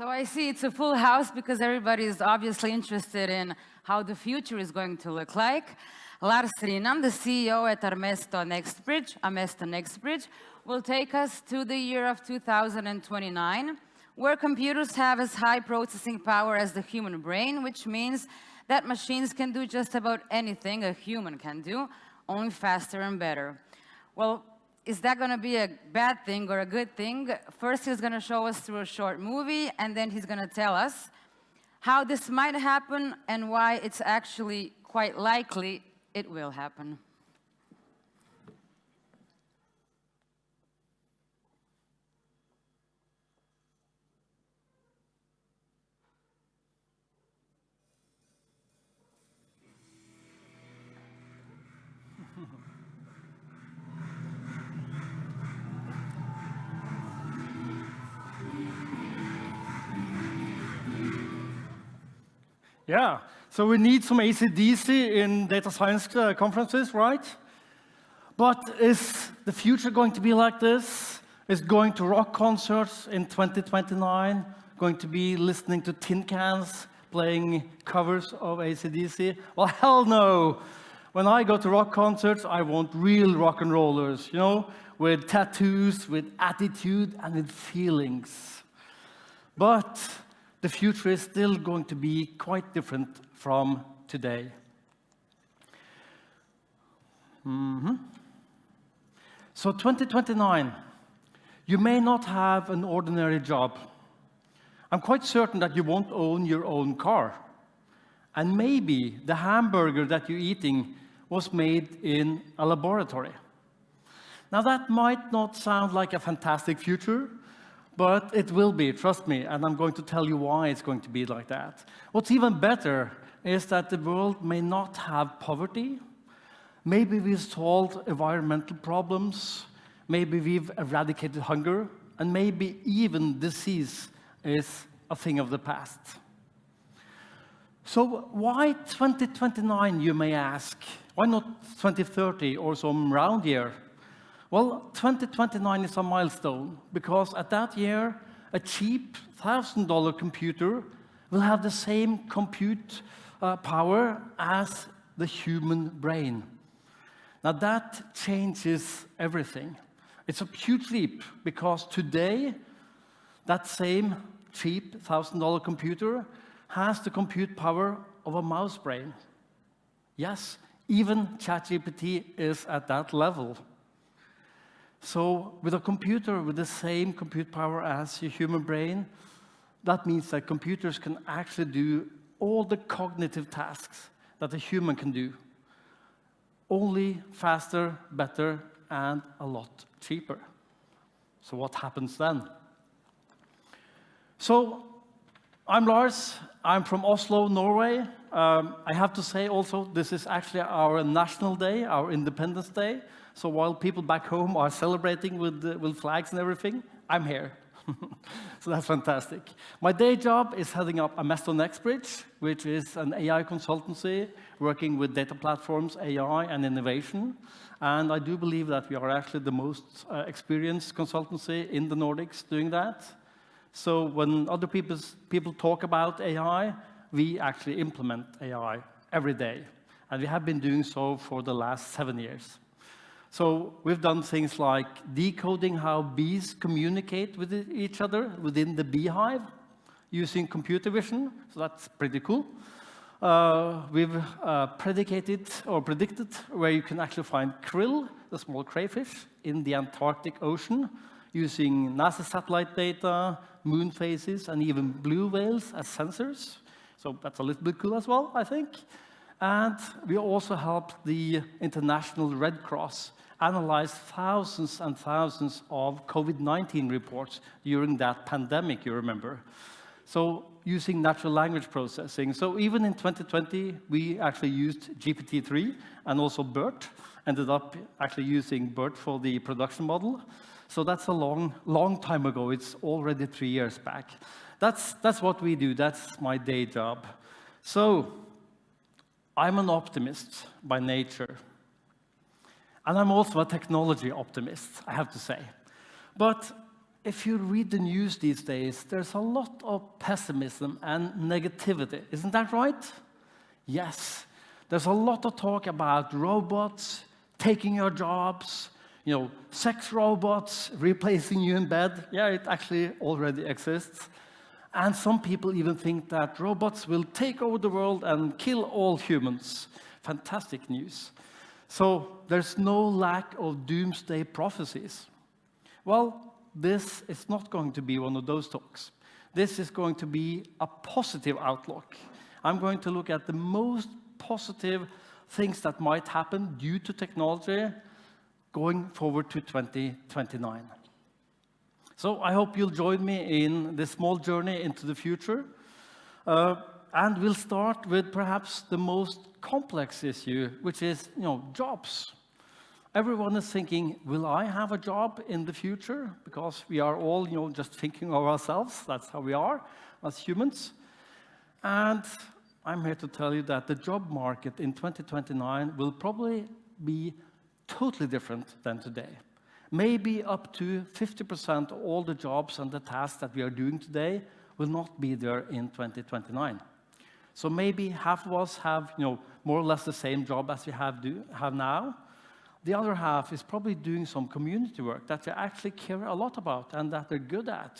So I see it's a full house because everybody is obviously interested in how the future is going to look like. Lars Rinnan, the CEO at Amesto NextBridge, will take us to the year of 2029, where computers have as high processing power as the human brain, which means that machines can do just about anything a human can do, only faster and better. Well, is that going to be a bad thing or a good thing? First, he's going to show us through a short movie, and then he's going to tell us how this might happen and why it's actually quite likely it will happen. Yeah, so we need some AC/DC in data science conferences, right? But is the future going to be like this? Is going to rock concerts in 2029? Going to be listening to tin cans playing covers of AC/DC? Well, hell no! When I go to rock concerts, I want real rock and rollers, you know, with tattoos, with attitude, and with feelings. But the future is still going to be quite different from today. So 2029, you may not have an ordinary job. I'm quite certain that you won't own your own car. And maybe the hamburger that you're eating was made in a laboratory. Now that might not sound like a fantastic future, but it will be, trust me, and I'm going to tell you why it's going to be like that. What's even better is that the world may not have poverty. Maybe we've solved environmental problems, maybe we've eradicated hunger, and maybe even disease is a thing of the past. So why 2029, you may ask? Why not 2030 or some round year? Well, 2029 is a milestone, because at that year, a cheap $1,000 computer will have the same compute power as the human brain. Now that changes everything. It's a huge leap, because today, that same cheap $1,000 computer has the compute power of a mouse brain. Yes, even ChatGPT is at that level. So with a computer with the same compute power as your human brain, that means that computers can actually do all the cognitive tasks that a human can do, only faster, better, and a lot cheaper. So what happens then? So I'm Lars. I'm from Oslo, Norway. I have to say also, this is actually our national day, our Independence Day. So while people back home are celebrating with flags and everything, I'm here. So that's fantastic. My day job is heading up Amesto NextBridge, which is an AI consultancy working with data platforms, AI, and innovation. And I do believe that we are actually the most experienced consultancy in the Nordics doing that. So when other people talk about AI, we actually implement AI every day. And we have been doing so for the last 7 years. So we've done things like decoding how bees communicate with each other within the beehive using computer vision. So that's pretty cool. We've predicted where you can actually find krill, the small crayfish, in the Antarctic Ocean using NASA satellite data, moon phases, and even blue whales as sensors. So that's a little bit cool as well, I think. And we also helped the International Red Cross analyze thousands and thousands of COVID-19 reports during that pandemic, you remember. So using natural language processing. So even in 2020, we actually used GPT-3 and also BERT. Ended up actually using BERT for the production model. So that's a long time ago. It's already 3 years back. That's what we do. That's my day job. So I'm an optimist by nature. And I'm also a technology optimist, I have to say. But if you read the news these days, there's a lot of pessimism and negativity. Isn't that right? Yes. There's a lot of talk about robots taking your jobs, sex robots replacing you in bed. Yeah, it actually already exists. And some people even think that robots will take over the world and kill all humans. Fantastic news. So there's no lack of doomsday prophecies. Well, this is not going to be one of those talks. This is going to be a positive outlook. I'm going to look at the most positive things that might happen due to technology going forward to 2029. So I hope you'll join me in this small journey into the future. And we'll start with perhaps the most complex issue, which is, jobs. Everyone is thinking, will I have a job in the future? Because we are all, just thinking of ourselves. That's how we are as humans. And I'm here to tell you that the job market in 2029 will probably be totally different than today. Maybe up to 50% of all the jobs and the tasks that we are doing today will not be there in 2029. So maybe half of us have, more or less the same job as we have now. The other half is probably doing some community work that they actually care a lot about and that they're good at.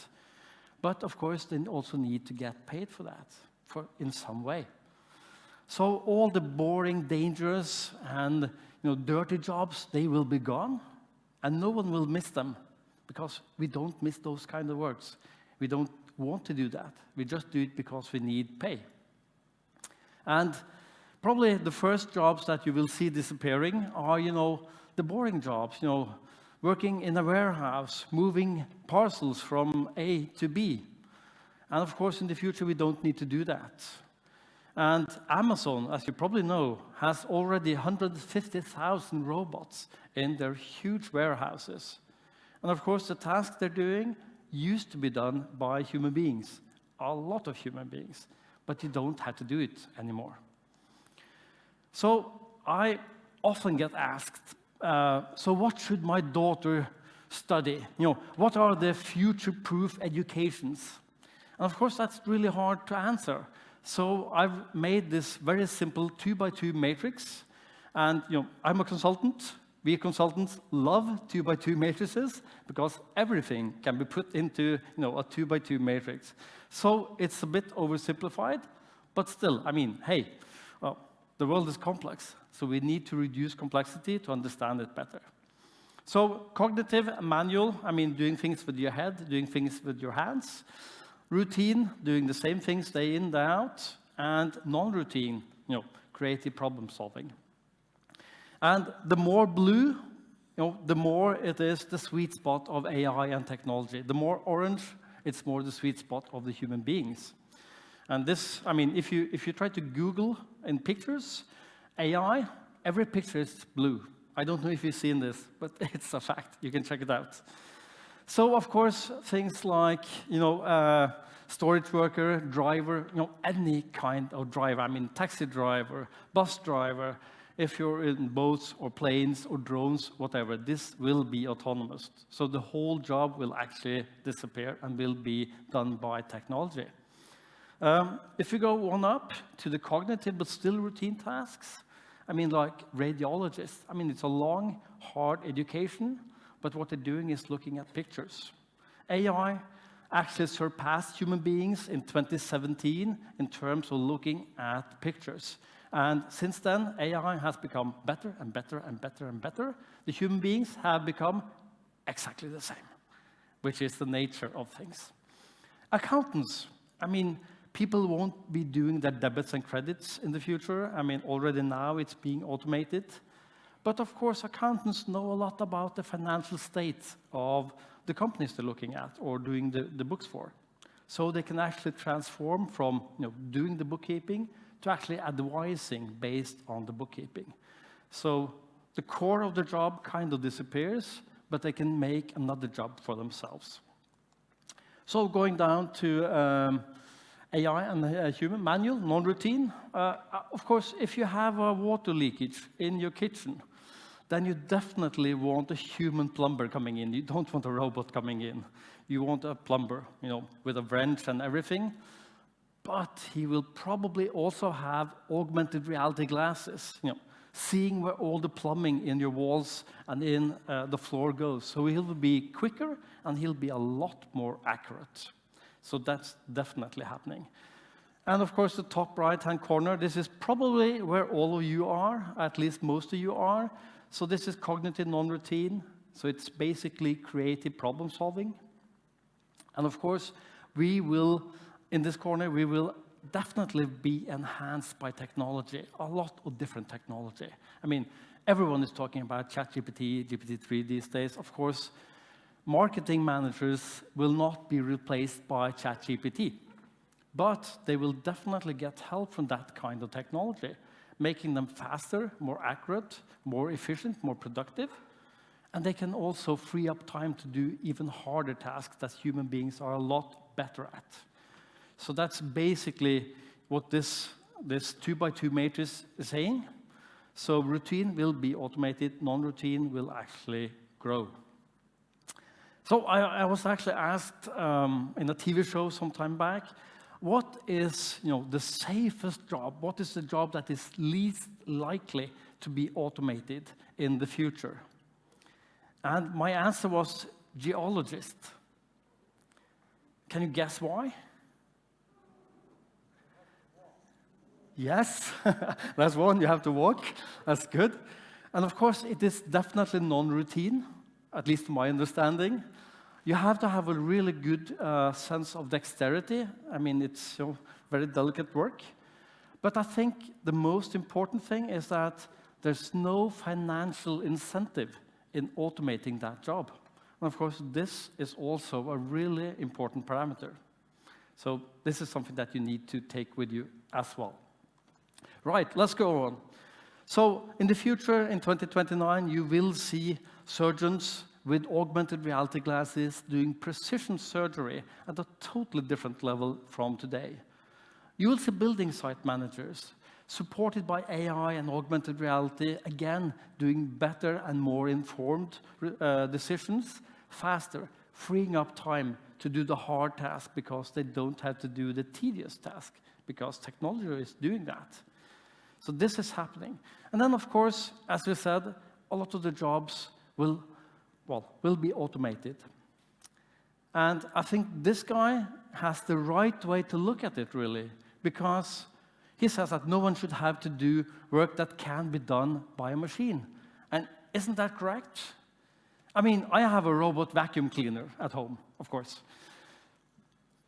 But of course, they also need to get paid for that in some way. So all the boring, dangerous, and dirty jobs, they will be gone. And no one will miss them, because we don't miss those kind of works. We don't want to do that. We just do it because we need pay. And probably the first jobs that you will see disappearing are, the boring jobs, working in a warehouse, moving parcels from A to B. And of course, in the future, we don't need to do that. And Amazon, as you probably know, has already 150,000 robots in their huge warehouses. And of course, the tasks they're doing used to be done by human beings, a lot of human beings, but you don't have to do it anymore. So I often get asked, so what should my daughter study? What are the future-proof educations? And of course, that's really hard to answer. So I've made this very simple 2x2 matrix. And I'm a consultant. We consultants love 2x2 matrices because everything can be put into a 2x2 matrix. So it's a bit oversimplified, but still, hey, well, the world is complex. So we need to reduce complexity to understand it better. So cognitive, manual, doing things with your head, doing things with your hands. Routine, doing the same things day in, day out. And non-routine, creative problem solving. And the more blue, the more it is the sweet spot of AI and technology. The more orange, it's more the sweet spot of the human beings. And this, if you try to Google in pictures, AI, every picture is blue. I don't know if you've seen this, but it's a fact. You can check it out. So, of course, things like, storage worker, driver, any kind of driver. Taxi driver, bus driver. If you're in boats or planes or drones, whatever, this will be autonomous. So the whole job will actually disappear and will be done by technology. If you go one up to the cognitive but still routine tasks, like radiologists, it's a long, hard education, but what they're doing is looking at pictures. AI actually surpassed human beings in 2017 in terms of looking at pictures. And since then, AI has become better and better and better and better. The human beings have become exactly the same, which is the nature of things. Accountants, people won't be doing their debits and credits in the future. Already now it's being automated. But of course, accountants know a lot about the financial state of the companies they're looking at or doing the books for. So they can actually transform from doing the bookkeeping to actually advising based on the bookkeeping. So the core of the job kind of disappears, but they can make another job for themselves. So going down to AI and human manual, non-routine. Of course, if you have a water leakage in your kitchen, then you definitely want a human plumber coming in. You don't want a robot coming in. you want a plumber, with a wrench and everything. But he will probably also have augmented reality glasses, seeing where all the plumbing in your walls and in the floor goes. So he'll be quicker and he'll be a lot more accurate. So that's definitely happening. And of course, the top right-hand corner, this is probably where all of you are, at least most of you are. So this is cognitive non-routine. So it's basically creative problem solving. And of course, in this corner, we will definitely be enhanced by technology, a lot of different technology. I mean, everyone is talking about ChatGPT, GPT-3 these days. Of course, marketing managers will not be replaced by ChatGPT, but they will definitely get help from that kind of technology, making them faster, more accurate, more efficient, more productive. And they can also free up time to do even harder tasks that human beings are a lot better at. So that's basically what this 2x2 matrix is saying. So routine will be automated, non-routine will actually grow. So I was actually asked in a TV show some time back, what is the safest job? What is the job that is least likely to be automated in the future? And my answer was geologist. Can you guess why? Yes, that's one, you have to walk, that's good. And of course, it is definitely non-routine, at least to my understanding. You have to have a really good sense of dexterity. I mean, it's very delicate work. But I think the most important thing is that there's no financial incentive in automating that job. And of course, this is also a really important parameter. So this is something that you need to take with you as well. Right, let's go on. So in the future, in 2029, you will see surgeons with augmented reality glasses doing precision surgery at a totally different level from today. You will see building site managers supported by AI and augmented reality, again, doing better and more informed decisions faster, freeing up time to do the hard task because they don't have to do the tedious task because technology is doing that. So this is happening. And then, of course, as we said, a lot of the jobs will be automated. And I think this guy has the right way to look at it, really, because he says that no one should have to do work that can be done by a machine. And isn't that correct? I mean, I have a robot vacuum cleaner at home, of course.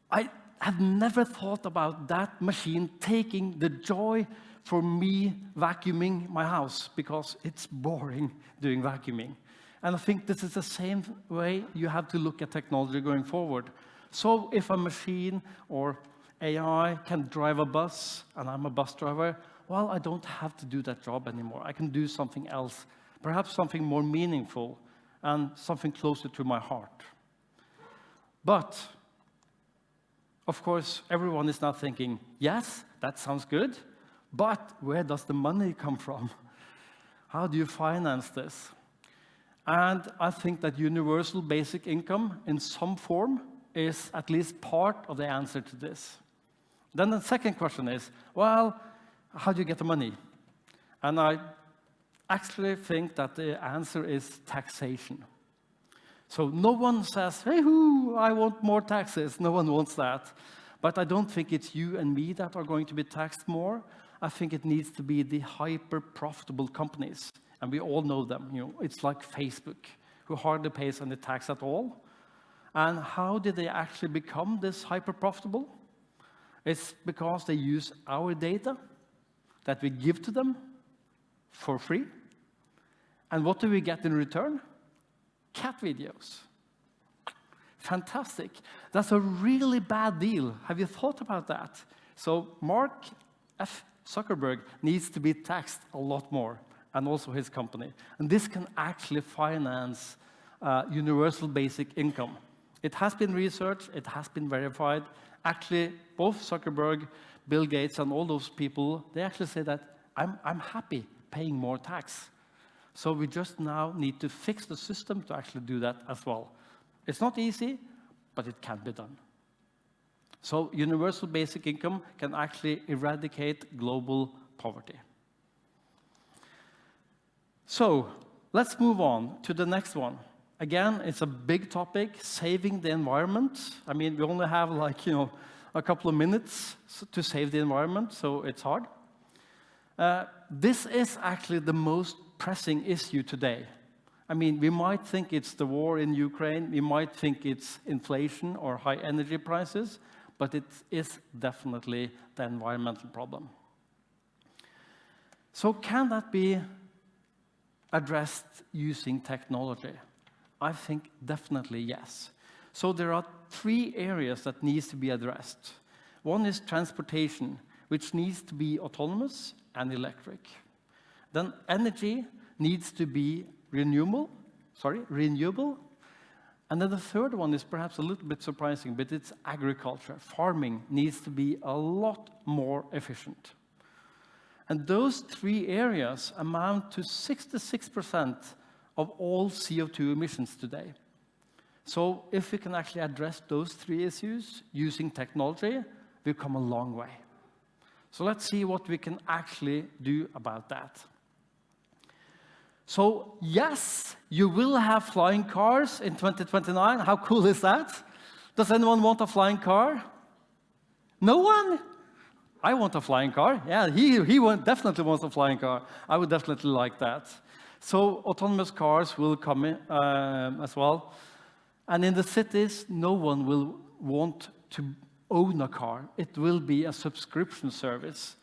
I have never thought about that machine taking the joy for me vacuuming my house, because it's boring doing vacuuming. And I think this is the same way you have to look at technology going forward. So if a machine or AI can drive a bus, and I'm a bus driver, well, I don't have to do that job anymore. I can do something else, perhaps something more meaningful and something closer to my heart. But, of course, everyone is now thinking, yes, that sounds good, but where does the money come from? How do you finance this? And I think that universal basic income in some form is at least part of the answer to this. Then the second question is, well, how do you get the money? And I actually think that the answer is taxation. So no one says, hey, I want more taxes. No one wants that. But I don't think it's you and me that are going to be taxed more. I think it needs to be the hyper-profitable companies. And we all know them. It's like Facebook, who hardly pays any tax at all. And how did they actually become this hyper-profitable? It's because they use our data that we give to them for free. And what do we get in return? Cat videos. Fantastic. That's a really bad deal. Have you thought about that? So Mark F. Zuckerberg needs to be taxed a lot more, and also his company. And this can actually finance universal basic income. It has been researched, it has been verified. Actually, both Zuckerberg, Bill Gates, and all those people, they actually say that I'm happy paying more tax. So we just now need to fix the system to actually do that as well. It's not easy, but it can be done. So universal basic income can actually eradicate global poverty. So let's move on to the next one. Again, it's a big topic, saving the environment. I mean, we only have like, a couple of minutes to save the environment, so it's hard. This is actually the most pressing issue today. I mean, we might think it's the war in Ukraine, we might think it's inflation or high energy prices, but it is definitely the environmental problem. So can that be addressed using technology? I think definitely yes. So there are 3 areas that needs to be addressed. One is transportation, which needs to be autonomous and electric. Then energy needs to be renewable. And then the third one is perhaps a little bit surprising, but it's agriculture. Farming needs to be a lot more efficient. And those 3 areas amount to 66% of all CO2 emissions today. So if we can actually address those 3 issues using technology, we've come a long way. So let's see what we can actually do about that. So yes, you will have flying cars in 2029. How cool is that? Does anyone want a flying car? No one? I want a flying car. Yeah, he definitely wants a flying car. I would definitely like that. So autonomous cars will come in as well. And in the cities, no one will want to own a car. It will be a subscription service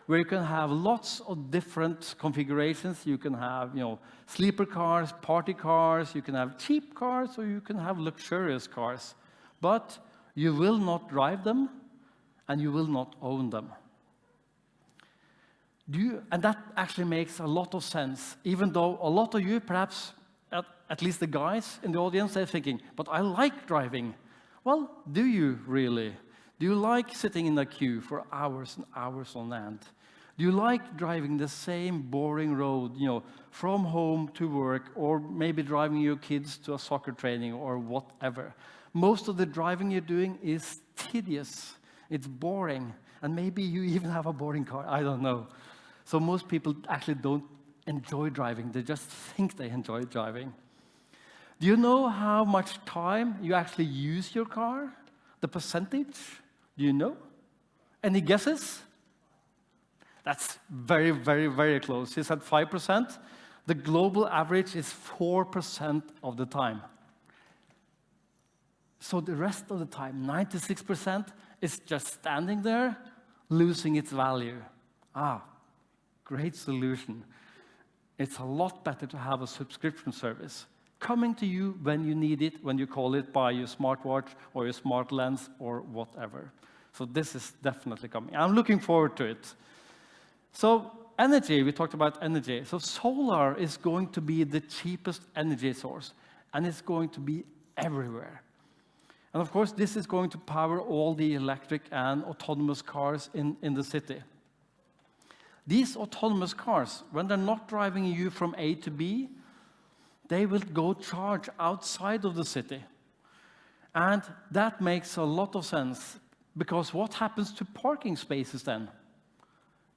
where you can have lots of different configurations. You can have, sleeper cars, party cars, you can have cheap cars, or you can have luxurious cars. But you will not drive them, and you will not own them. And that actually makes a lot of sense, even though a lot of you, perhaps, at least the guys in the audience, they're thinking, but I like driving. Well, do you really? Do you like sitting in a queue for hours and hours on end? Do you like driving the same boring road, from home to work, or maybe driving your kids to a soccer training or whatever? Most of the driving you're doing is tedious. It's boring. And maybe you even have a boring car. I don't know. So most people actually don't enjoy driving. They just think they enjoy driving. Do you know how much time you actually use your car? The percentage? Do you know? Any guesses? That's very, very, very close. You said 5%. The global average is 4% of the time. So the rest of the time, 96%, is just standing there, losing its value. Great solution. It's a lot better to have a subscription service coming to you when you need it, when you call it by your smartwatch or your smart lens or whatever. So this is definitely coming. I'm looking forward to it. So energy, we talked about energy. So solar is going to be the cheapest energy source, and it's going to be everywhere. And of course, this is going to power all the electric and autonomous cars in the city. These autonomous cars, when they're not driving you from A to B, they will go charge outside of the city. And that makes a lot of sense, because what happens to parking spaces then?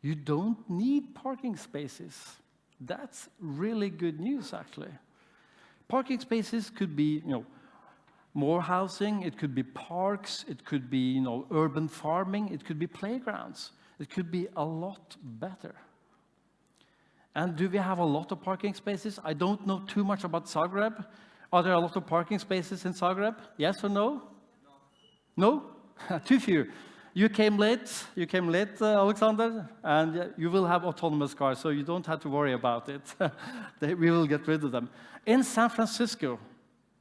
You don't need parking spaces. That's really good news, actually. Parking spaces could be, more housing, it could be parks, it could be, urban farming, it could be playgrounds. It could be a lot better. And do we have a lot of parking spaces? I don't know too much about Zagreb. Are there a lot of parking spaces in Zagreb? Yes or no? No? Too few. You came late, Alexander, and you will have autonomous cars, so you don't have to worry about it. We will get rid of them. In San Francisco,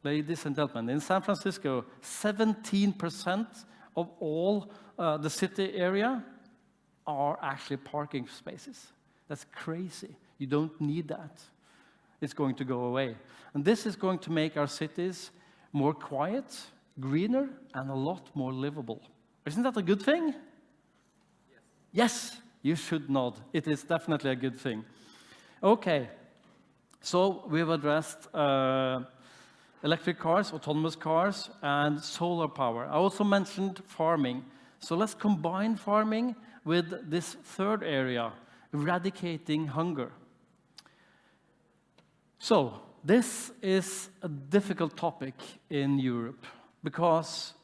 ladies and gentlemen, in San Francisco, 17% of all the city area are actually parking spaces. That's crazy. You don't need that. It's going to go away. And this is going to make our cities more quiet, greener, and a lot more livable. Isn't that a good thing? Yes, you should nod. It is definitely a good thing. Okay, so we've addressed electric cars, autonomous cars, and solar power. I also mentioned farming. So let's combine farming with this third area, eradicating hunger. So this is a difficult topic in Europe because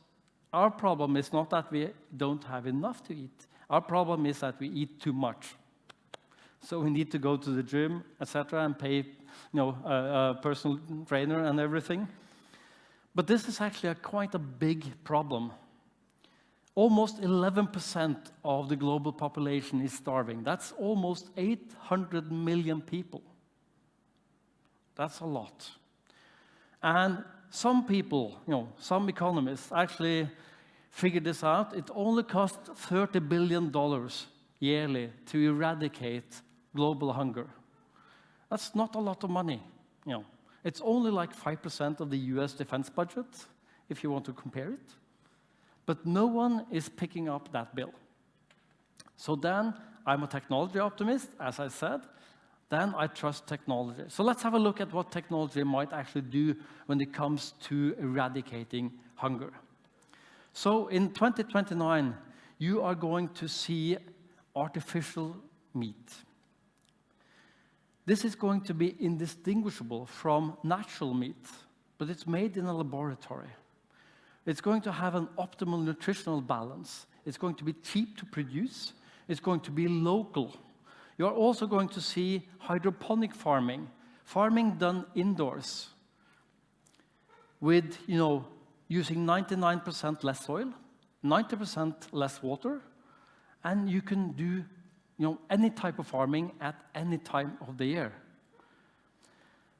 our problem is not that we don't have enough to eat. Our problem is that we eat too much. So we need to go to the gym, etc., and pay, a personal trainer and everything. But this is actually quite a big problem. Almost 11% of the global population is starving. That's almost 800 million people. That's a lot. And some people, some economists actually figured this out. It only costs $30 billion yearly to eradicate global hunger. That's not a lot of money. It's only like 5% of the US defense budget, if you want to compare it. But no one is picking up that bill. So then, I'm a technology optimist, as I said. Then I trust technology. So let's have a look at what technology might actually do when it comes to eradicating hunger. So in 2029, you are going to see artificial meat. This is going to be indistinguishable from natural meat, but it's made in a laboratory. It's going to have an optimal nutritional balance. It's going to be cheap to produce. It's going to be local. You are also going to see hydroponic farming, farming done indoors with, using 99% less soil, 90% less water, and you can do, any type of farming at any time of the year.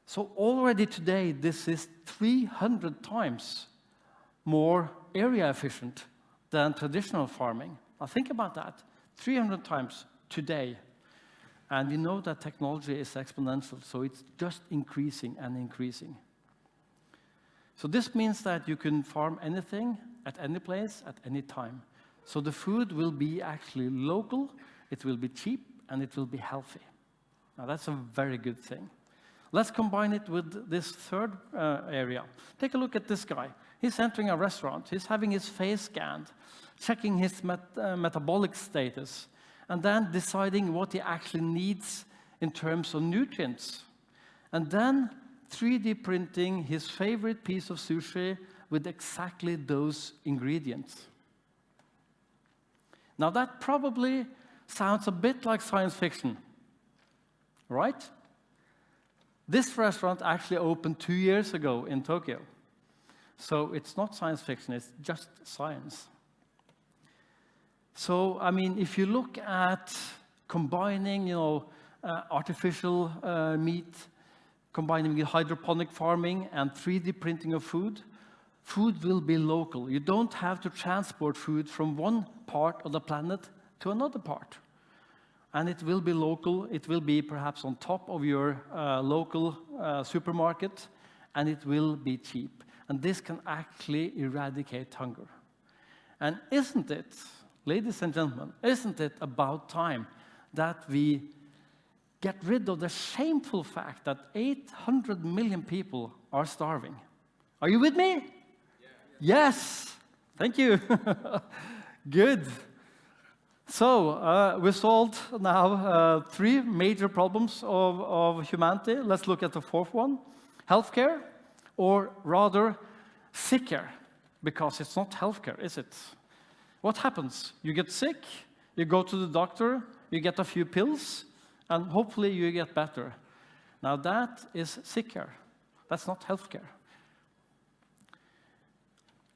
So already today, this is 300 times more area efficient than traditional farming. Now think about that, 300 times today. And we know that technology is exponential, so it's just increasing and increasing. So this means that you can farm anything, at any place, at any time. So the food will be actually local, it will be cheap, and it will be healthy. Now that's a very good thing. Let's combine it with this third area. Take a look at this guy. He's entering a restaurant. He's having his face scanned, checking his metabolic status, and then deciding what he actually needs in terms of nutrients. And then 3D printing his favorite piece of sushi with exactly those ingredients. Now that probably sounds a bit like science fiction, right? This restaurant actually opened 2 years ago in Tokyo. So it's not science fiction, it's just science. So, if you look at combining, artificial meat, combining with hydroponic farming and 3D printing of food, food will be local. You don't have to transport food from one part of the planet to another part. And it will be local. It will be perhaps on top of your local supermarket, and it will be cheap. And this can actually eradicate hunger. And isn't it, ladies and gentlemen, isn't it about time that we get rid of the shameful fact that 800 million people are starving? Are you with me? Yeah. Yes. Thank you. Good. So we solved now 3 major problems of humanity. Let's look at the fourth one. Healthcare, or rather sick care, because it's not healthcare, is it? What happens? You get sick, you go to the doctor, you get a few pills, and hopefully you get better. Now that is sick care. That's not healthcare.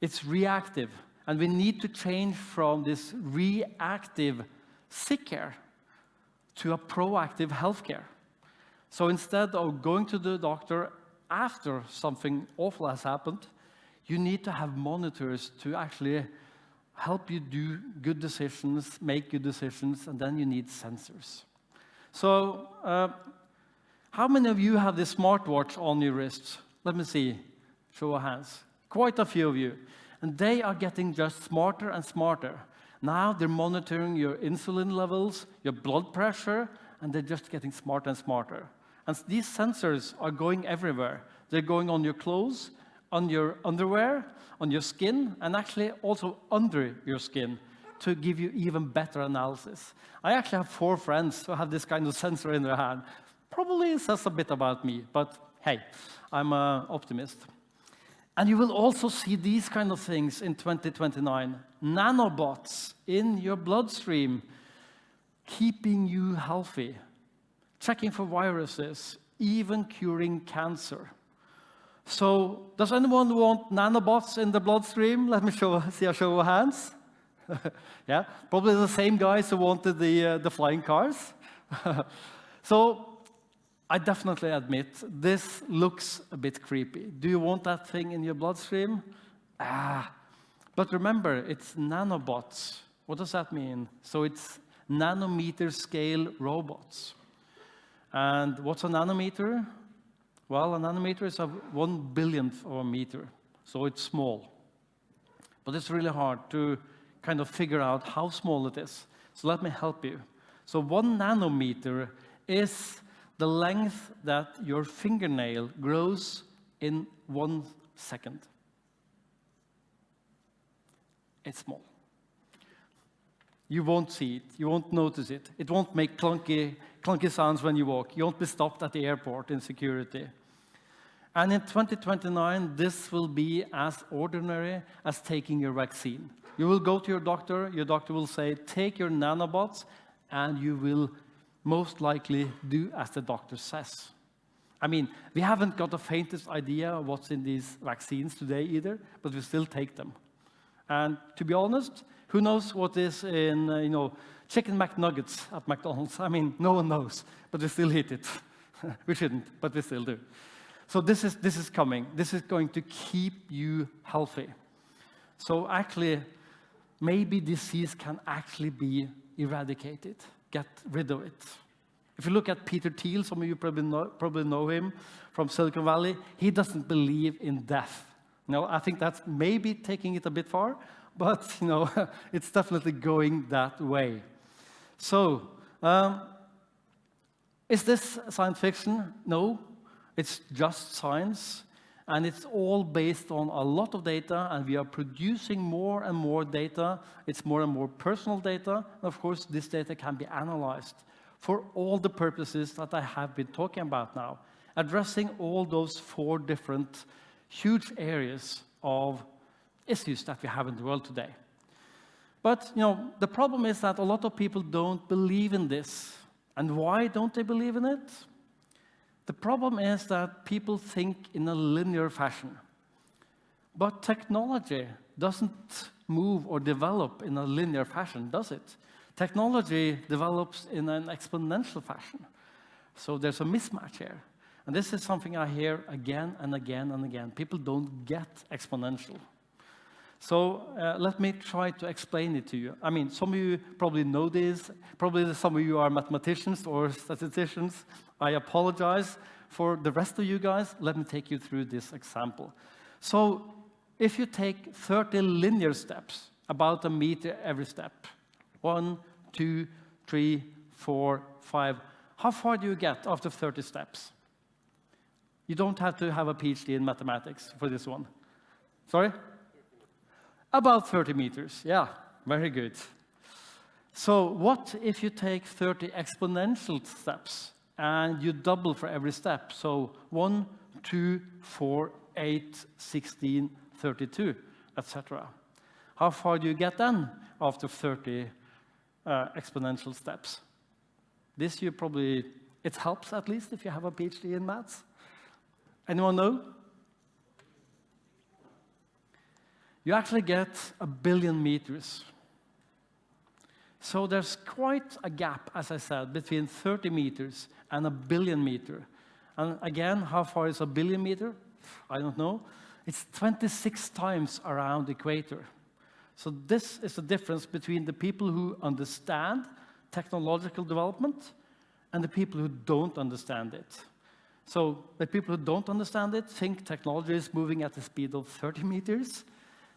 It's reactive. And we need to change from this reactive sick care to a proactive healthcare. So instead of going to the doctor after something awful has happened, you need to have monitors to actually help you do good decisions, make good decisions, and then you need sensors. So how many of you have this smartwatch on your wrist? Let me see. Show of hands. Quite a few of you. And they are getting just smarter and smarter. Now they're monitoring your insulin levels, your blood pressure, and they're just getting smarter and smarter. And these sensors are going everywhere. They're going on your clothes, on your underwear, on your skin, and actually also under your skin to give you even better analysis. I actually have 4 friends who have this kind of sensor in their hand. Probably says a bit about me, but hey, I'm an optimist. And you will also see these kind of things in 2029. Nanobots in your bloodstream, keeping you healthy, checking for viruses, even curing cancer. So, does anyone want nanobots in the bloodstream? Let me see a show of hands. Yeah, probably the same guys who wanted the flying cars. So, I definitely admit, this looks a bit creepy. Do you want that thing in your bloodstream? But remember, it's nanobots. What does that mean? So it's nanometer scale robots. And what's a nanometer? Well, a nanometer is a 1/1000th of a meter, so it's small. But it's really hard to kind of figure out how small it is. So let me help you. So 1 nanometer is the length that your fingernail grows in 1 second. It's small. You won't see it. You won't notice it. It won't make clunky sounds when you walk. You won't be stopped at the airport in security. And in 2029, this will be as ordinary as taking your vaccine. You will go to your doctor will say, take your nanobots, and you will most likely do as the doctor says. I mean, we haven't got the faintest idea of what's in these vaccines today either, but we still take them. And to be honest, who knows what is in, chicken McNuggets at McDonald's? I mean, no one knows, but we still eat it. We shouldn't, but we still do. So this is coming. This is going to keep you healthy. So actually, maybe disease can actually be eradicated. Get rid of it. If you look at Peter Thiel, some of you probably know him from Silicon Valley, he doesn't believe in death. I think that's maybe taking it a bit far, but it's definitely going that way. So, is this science fiction? No, it's just science, and it's all based on a lot of data, and we are producing more and more data. It's more and more personal data, and of course, this data can be analyzed for all the purposes that I have been talking about now, addressing all those 4 different huge areas of issues that we have in the world today. But, the problem is that a lot of people don't believe in this. And why don't they believe in it? The problem is that people think in a linear fashion. But technology doesn't move or develop in a linear fashion, does it? Technology develops in an exponential fashion. So there's a mismatch here. And this is something I hear again and again and again. People don't get exponential. So let me try to explain it to you. I mean, some of you probably know this. Probably some of you are mathematicians or statisticians. I apologize. For the rest of you guys, let me take you through this example. So if you take 30 linear steps, about a meter every step, 1, 2, 3, 4, 5, how far do you get after 30 steps? You don't have to have a PhD in mathematics for this one. Sorry? About 30 meters. Yeah, very good. So what if you take 30 exponential steps and you double for every step? So 1, 2, 4, 8, 16, 32, etc. How far do you get then after 30 exponential steps? This you probably, it helps at least if you have a PhD in maths. Anyone know? You actually get 1 billion meters. So there's quite a gap, as I said, between 30 meters and 1 billion meter. And again, how far is 1 billion meter? I don't know. It's 26 times around the equator. So this is the difference between the people who understand technological development and the people who don't understand it. So the people who don't understand it think technology is moving at the speed of 30 meters.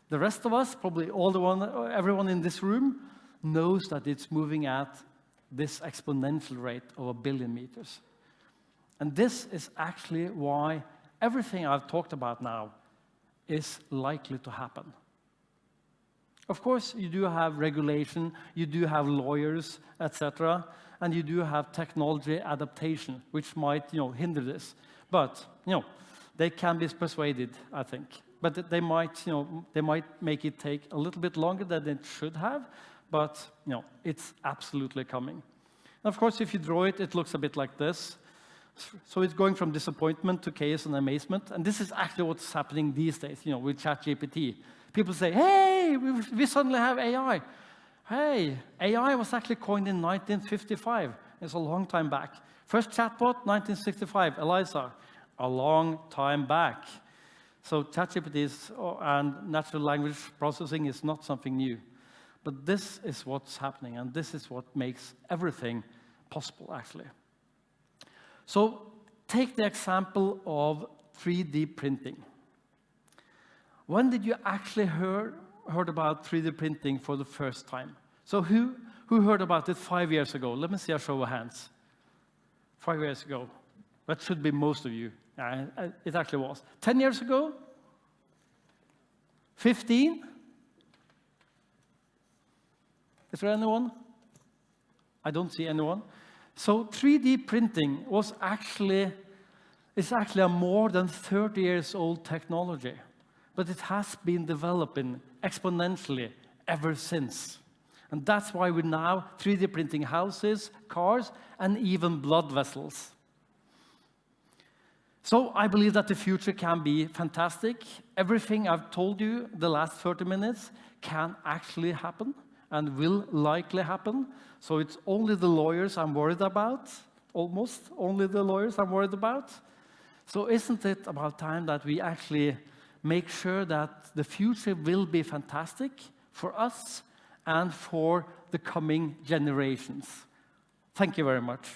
The rest of us, probably everyone in this room, knows that it's moving at this exponential rate of 1 billion meters. And this is actually why everything I've talked about now is likely to happen. Of course, you do have regulation, you do have lawyers, etc., and you do have technology adaptation, which might, hinder this. But, they can be persuaded, I think. But they might, they might make it take a little bit longer than it should have, but, it's absolutely coming. And of course, if you draw it, it looks a bit like this. So it's going from disappointment to chaos and amazement. And this is actually what's happening these days, with ChatGPT. People say, hey, we suddenly have AI. Hey, AI was actually coined in 1955. It's a long time back. First chatbot, 1965, Eliza. A long time back. So ChatGPT and natural language processing is not something new. But this is what's happening, and this is what makes everything possible, actually. So take the example of 3D printing. When did you actually heard about 3D printing for the first time? So who heard about it 5 years ago? Let me see a show of hands. 5 years ago. That should be most of you. It actually was. 10 years ago? 15? Is there anyone? I don't see anyone. So 3D printing is actually a more than 30 years old technology, but it has been developing exponentially ever since. And that's why we're now 3D printing houses, cars, and even blood vessels. So I believe that the future can be fantastic. Everything I've told you the last 30 minutes can actually happen and will likely happen. So it's only the lawyers I'm worried about, almost only the lawyers I'm worried about. So isn't it about time that we actually make sure that the future will be fantastic for us and for the coming generations? Thank you very much.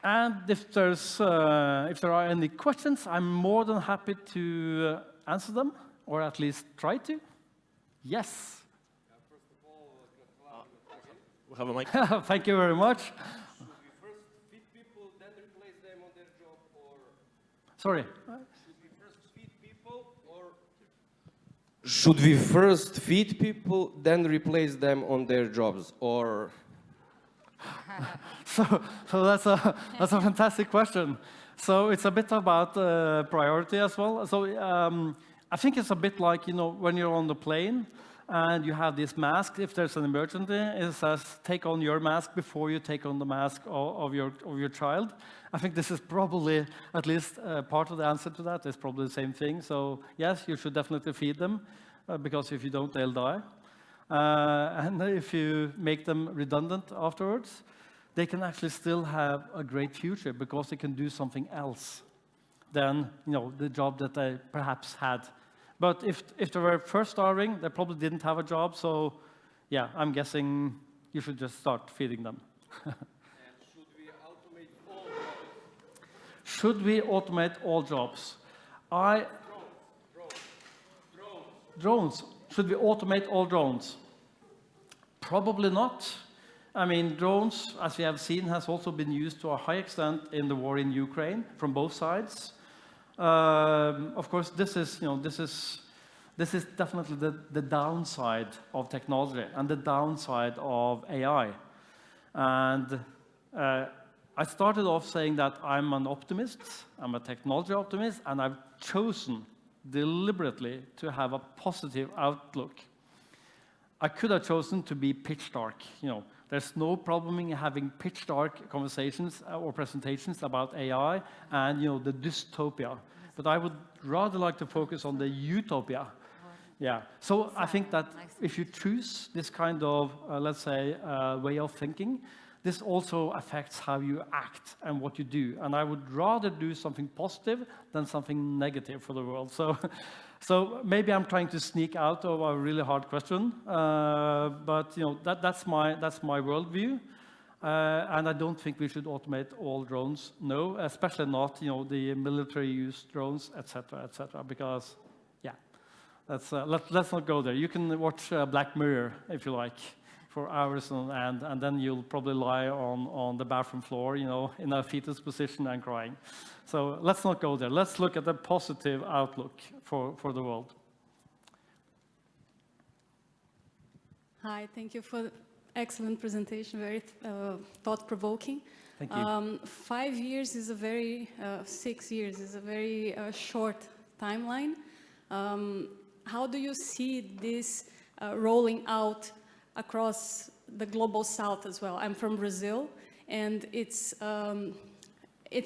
And if there are any questions, I'm more than happy to answer them, or at least try to. Yes. First of all, we have a mic. Thank you very much. Should we first feed people, then replace them on their job, or? Sorry. Should we first feed people, or? Should we first feed people, then replace them on their jobs, or? So that's a fantastic question. So it's a bit about priority as well. So I think it's a bit like, when you're on the plane and you have this mask. If there's an emergency, it says take on your mask before you take on the mask of your child. I think this is probably at least part of the answer to that. Is probably the same thing. So yes, you should definitely feed them because if you don't, they'll die. And if you make them redundant afterwards, they can actually still have a great future because they can do something else than the job that they perhaps had. But if they were first starving, they probably didn't have a job. So yeah, I'm guessing you should just start feeding them. And should we automate all jobs? Should we automate all jobs? Drones. Should we automate all drones? Probably not. I mean, drones, as we have seen, has also been used to a high extent in the war in Ukraine from both sides. Of course, this is definitely the downside of technology and the downside of AI. And I started off saying that I'm an optimist, I'm a technology optimist, and I've chosen deliberately to have a positive outlook. I could have chosen to be pitch dark. There's no problem in having pitch dark conversations or presentations about AI and the dystopia. But I would rather like to focus on the utopia. Yeah. So I think that if you choose this kind of, let's say, way of thinking, this also affects how you act and what you do. And I would rather do something positive than something negative for the world. So maybe I'm trying to sneak out of a really hard question, but that's my worldview, and I don't think we should automate all drones. No, especially not the military-use drones, etc., because let's not go there. You can watch Black Mirror if you like for hours on end, and then you'll probably lie on the bathroom floor, you know, in a fetus position and crying. So let's not go there. Let's look at the positive outlook for the world. Hi, thank you for the excellent presentation, very thought-provoking. Thank you. 5 years is a very, 6 years is a very short timeline. How do you see this rolling out across the global south as well? I'm from Brazil, and it's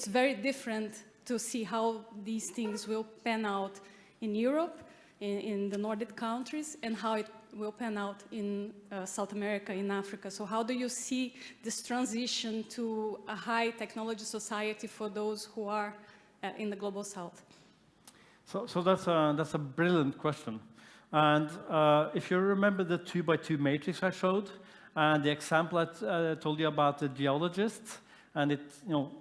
very different to see how these things will pan out in Europe, in the Nordic countries, and how it will pan out in South America, in Africa. So how do you see this transition to a high technology society for those who are in the global south? So that's a brilliant question. And if you remember the 2x2 matrix I showed, and the example I told you about the geologist, and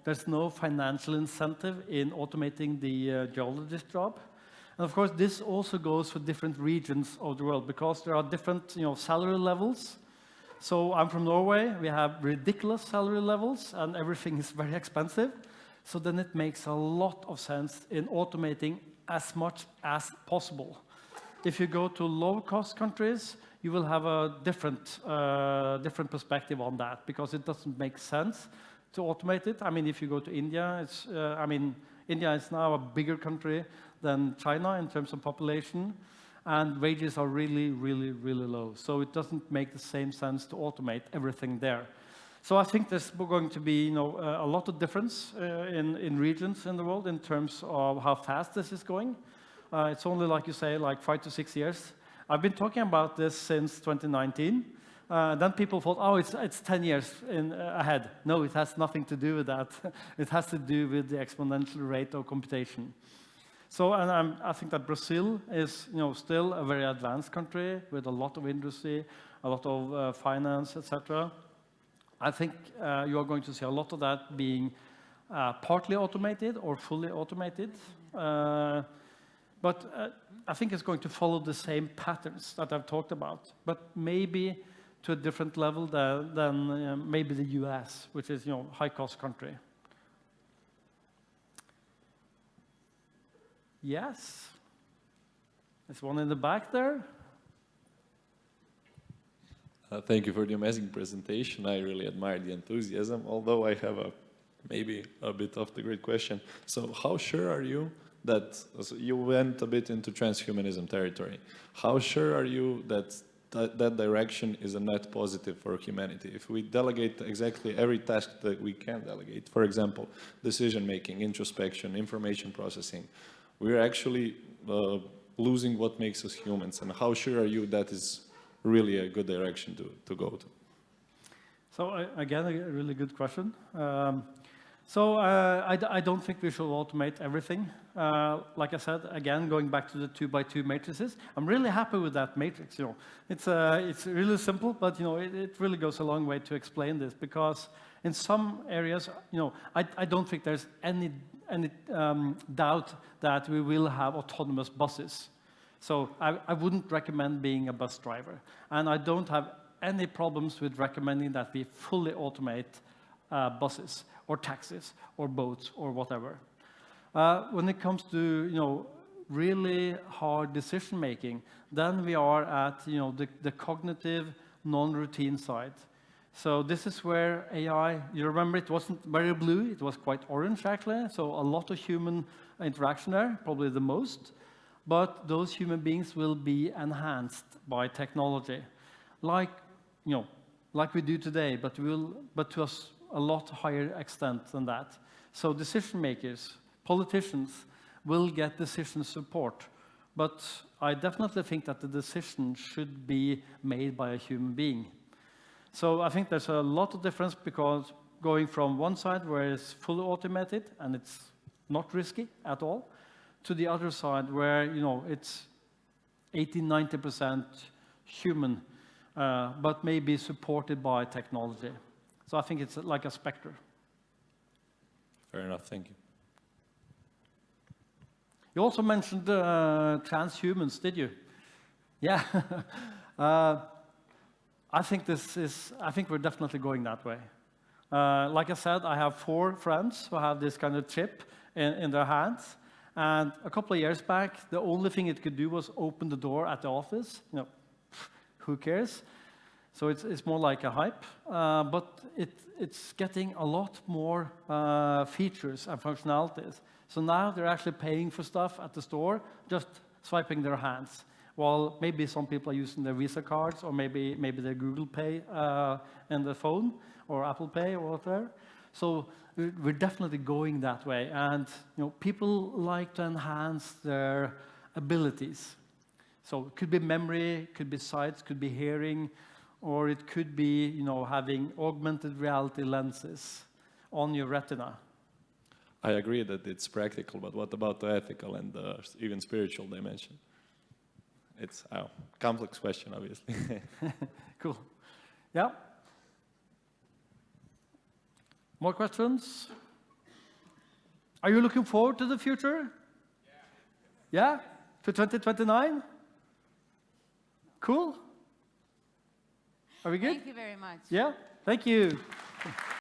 there's no financial incentive in automating the geologist job. And of course, this also goes for different regions of the world, because there are different salary levels. So I'm from Norway. We have ridiculous salary levels, and everything is very expensive. So then it makes a lot of sense in automating as much as possible. If you go to low-cost countries, you will have a different perspective on that, because it doesn't make sense to automate it. I mean, if you go to India, India is now a bigger country than China in terms of population, and wages are really, really, really low. So it doesn't make the same sense to automate everything there. So I think there's going to be a lot of difference in regions in the world in terms of how fast this is going. It's only, like you say, like 5 to 6 years. I've been talking about this since 2019. Then people thought, oh, it's 10 years ahead. No, it has nothing to do with that. It has to do with the exponential rate of computation. So, and I think that Brazil is still a very advanced country with a lot of industry, a lot of finance, etc. I think you are going to see a lot of that being partly automated or fully automated. But I think it's going to follow the same patterns that I've talked about, but maybe to a different level than maybe the US, which is high-cost country. Yes. There's one in the back there. Thank you for the amazing presentation. I really admire the enthusiasm, although I have maybe a bit off the grid question. So how sure are you that, you went a bit into transhumanism territory, how sure are you that that direction is a net positive for humanity? If we delegate exactly every task that we can delegate, for example, decision-making, introspection, information processing, we're actually losing what makes us humans. And how sure are you that is really a good direction to go to? So again, a really good question. I don't think we should automate everything. Like I said, again, going back to the 2x2 matrices, I'm really happy with that matrix. It's really simple, but it really goes a long way to explain this, because in some areas, I don't think there's any doubt that we will have autonomous buses. So I wouldn't recommend being a bus driver, and I don't have any problems with recommending that we fully automate buses or taxis or boats or whatever. When it comes to really hard decision making, then we are at the cognitive non-routine side. So this is where AI, you remember, it wasn't very blue, it was quite orange actually. So a lot of human interaction there, probably the most. But those human beings will be enhanced by technology, like we do today, but to a lot higher extent than that. So decision makers, politicians, will get decision support. But I definitely think that the decision should be made by a human being. So I think there's a lot of difference, because going from one side where it's fully automated and it's not risky at all, to the other side where it's 80–90% human, but maybe supported by technology. So I think it's like a spectrum. Fair enough, thank you. You also mentioned transhumans, did you? Yeah. I think we're definitely going that way. Like I said, I have 4 friends who have this kind of chip in their hands. And a couple of years back, the only thing it could do was open the door at the office. You know, who cares? So it's more like a hype. But it's getting a lot more features and functionalities. So now they're actually paying for stuff at the store, just swiping their hands. While maybe some people are using their Visa cards, or maybe their Google Pay in the phone, or Apple Pay, or whatever. So we're definitely going that way. And people like to enhance their abilities. So it could be memory, could be sight, could be hearing, or it could be having augmented reality lenses on your retina. I agree that it's practical, but what about the ethical and even spiritual dimension? It's a complex question, obviously. Cool. Yeah. More questions? Are you looking forward to the future? Yeah? To 2029? Cool. Are we good? Thank you very much. Yeah? Thank you.